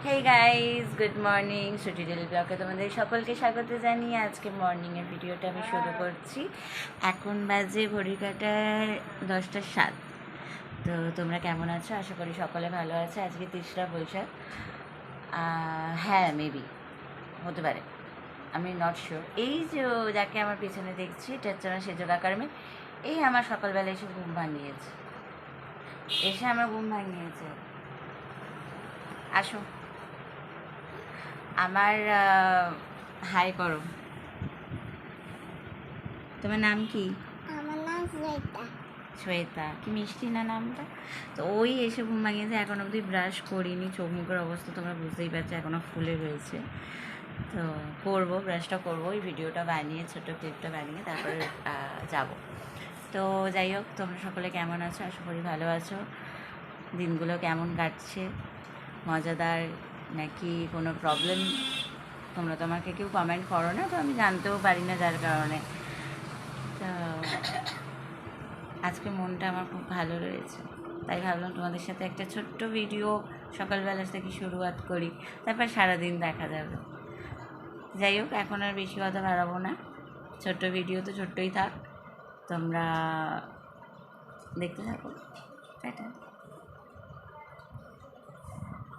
Hey guys, good morning. ছুটি daily ব্লগে তোমাদের সকলকে স্বাগত জানিয়ে আজকে মর্নিংয়ের ভিডিওটা আমি শুরু করছি। এখন বাজে ঘড়ি কাটার 10টা 7। তো তোমরা কেমন আছো? আশা করি সকলে ভালো আছে। আজকে 3রা বৈশাখ। হ্যাঁ, মেবি হতে পারে, আমি নট শিওর। এই যে যাকে আমার পিছনে দেখছি, এটা হচ্ছে আমার সেজ কাকার মেয়ে। এই আমার সকালবেলা এসে ঘুম ভাঙিয়েছে, আমার ঘুম ভাঙিয়েছে। আসো, আমার হাই করো। তোমার নাম কি? আমার নাম শ্বেতা। শ্বেতা, কি মিষ্টি না নামটা। তো ওই এসে ঘুম ভাঙিয়েছে, এখন অবধি ব্রাশ করিনি। চোখ মুখের অবস্থা তোমরা বুঝতেই পারছো, এখনও ফুলে রয়েছে। তো করবো, ব্রাশটা করবো, ওই ভিডিওটা বানিয়ে ছোটো ক্লিপটা বানিয়ে তারপরে যাব। তো যাই হোক, তোমরা সকলে কেমন আছো? আশা করি ভালো আছো। দিনগুলো কেমন কাটছে? মজাদার নাকি কোনো প্রবলেম? তোমরা তো আমাকে কেউ কমেন্ট করো না, তো আমি জানতেও পারি না, যার কারণে। তো আজকে মনটা আমার খুব ভালো রয়েছে, তাই ভাবলাম তোমাদের সাথে একটা ছোট্ট ভিডিও সকালবেলা থেকে শুরুয়াত করি, তারপর সারাদিন দেখা যাবে। যাই হোক, এখন আর বেশি কথা বাড়াবো না, ছোট্ট ভিডিও তো ছোট্টই থাক, তোমরা দেখতে থাকো। টাটা।